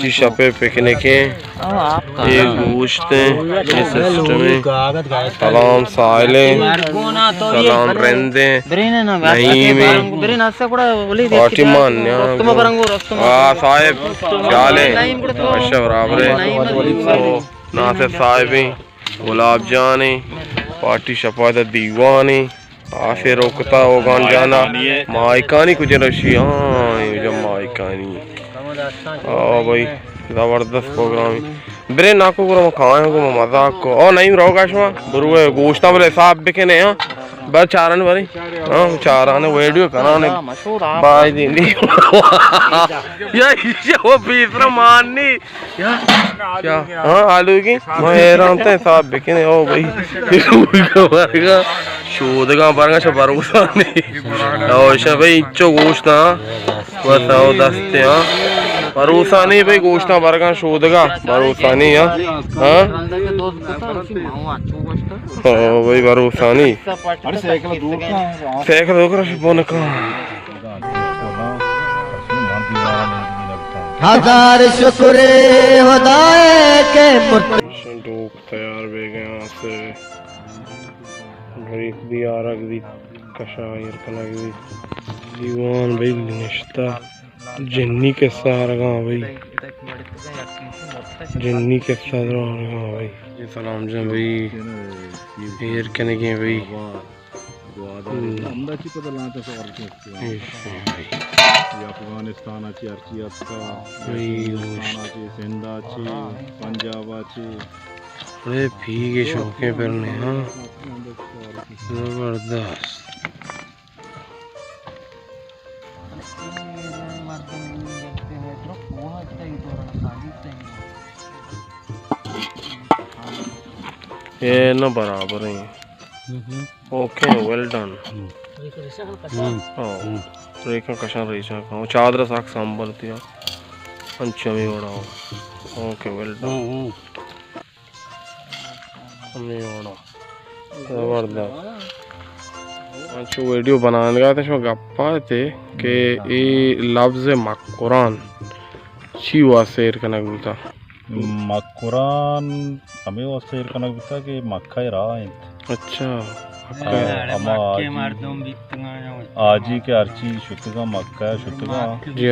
शीशा पे पिकनिक है, ये गोश्त है, ये सिस्टम है, सलाम साइले, सलाम रेंदे, नहीं में, फातिमान साहिब, चाले, अच्छा बराबर है, नासिर साहिब है, गुलाब जान है, पार्टी शफात दीवान है, आखिर रोकता होगान जाना, माइकानी कुछ रशी, हाँ जब माइकानी भाई ज़बरदस्त प्रोग्राम ब्रे नाको करो खाए को मजाक को ओ नहीं रहो काशमा बुरुए गोश्ता बोले साहब बिकने हां बस चारन भरी हां चाराने वीडियो कराने बाय दीदी यार ये वो बीसरा माननी यार क्या हां आलू की मैं हैरान थे साहब बिकने ओ भाई वर्गा शोधगा बरगा छ भरोसा नहीं ओ शे भाई इच्चो गोश्ता बताओ दस्ते हां भरोसा नहीं भाई गोश्ता बरगा शोधगा भरोसा नहीं हां हां भाई भरोसा नहीं साइकिल दूर फोन का हजार शुक्र खुदाए के संदूक तैयार हो गए यहाँ से गरीब भी आरग भी कशायर कलग भी दीवान भाई निश्ता जन्नी के सारगा भाई जन्नी के सारगा भाई ये सलाम जन भाई हेर कने के भाई अंदाची पदलांचा सवारची अफगाणिस्तानाची अर्ची आता हिंदुस्तानाची सिंधाची पंजाबाची बड़े भीगे शौके फिरने हाँ जबरदस्त ये ना बराबर है ओके वेल डन रेखा कशा रेशा खाओ चादर साख सांबर दिया पंचमी वड़ा ओके वेल डन जबरदस्त अच्छा वीडियो बनाने का था गप्पा थे कि ये लफ्ज़ मकुरान ची वासेर का नगुता मकुरान हमें वासेर का नगुता कि मक्का रहा है अच्छा आजी के अर्ची शुतगा मक्का शुतगा जी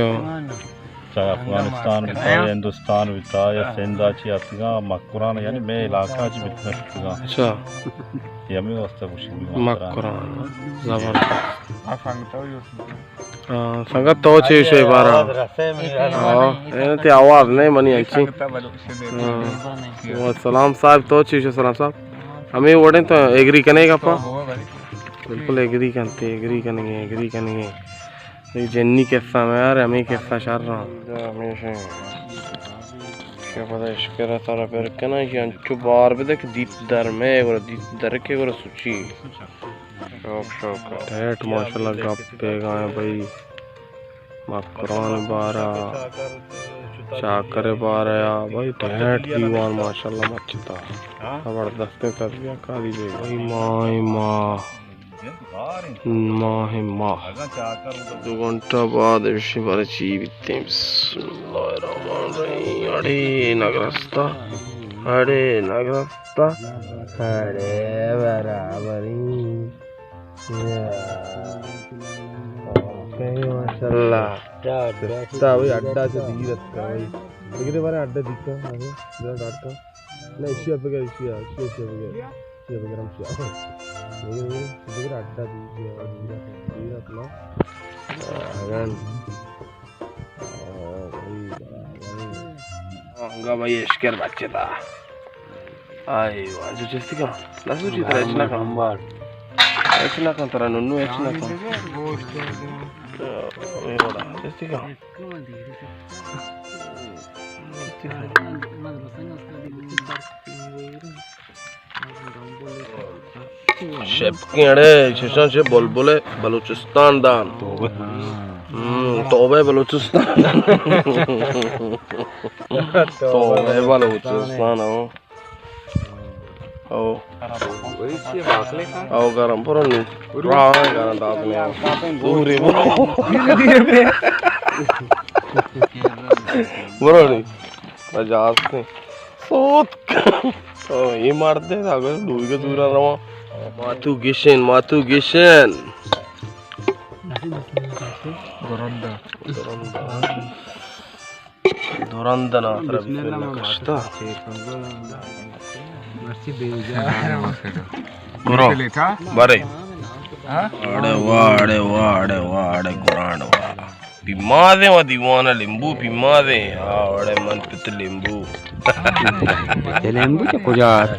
चाहे अफगानिस्तान बिता या हिंदुस्तान बिता या सिंधाची अतगा मकुरान यानी मैं इलाका जी बिता शुतगा अच्छा ये हमें वास्ता कुछ मकुरान जबरदस्त संगत तो चीज़ है बारा हाँ ते आवाज़ नहीं बनी अच्छी सलाम साहब तो चीज़ है सलाम साहब हमें वोटें तो एग्री करने का पा बिल्कुल एग्री करेंगे ये जन्नी कैसा मैं यार हमें कैसा चार रहा हमेशा क्या पता इश्क़ तारा पर कहना ये अंचु बार पे देख दीप दर में और दीप दर के और सूची शौक ठेठ माशाल्लाह गप्पे गाए भाई मकुरान बारा चाकर बारा भाई ठेठ दीवान माशाल्लाह मचता जबरदस्त तस्वीर काली भाई माँ 2 घंटा बाद शिवाची बिते अरे नगरस्ता अरे बराबरी माशाल्लाह भाई अड्डा से धीरत का भाई लेकिन बारे अड्डा दिखता है जरा डाट का ना एशिया पे क्या एशिया वगैरह लेकिन अड्डा दीजिए धीरत लो अंगा भाई एशकर बच्चे था आई वाजू चेस्ती का लासू चित्र एचना का अंबार एचना का तरह नुन्नु एचना का ये बड़ा चेस्ती का शेप के अड़े शेषन से बुलबुले बलूचिस्तान दान तोबे बलूचिस्तान तो मैं बलूचिस्तान हूँ आओ गरम पर नहीं राह गरम दांत में दूरी बरो नहीं बजाज ने सोत तो ये मारते अगर दूर के दूर रहा मातु गिशन Doranda kasta. Bro, bare. Ade Quran wa. Pimade wa diwana limbu pimade. Ade man pit limbu. lembu ke kujaat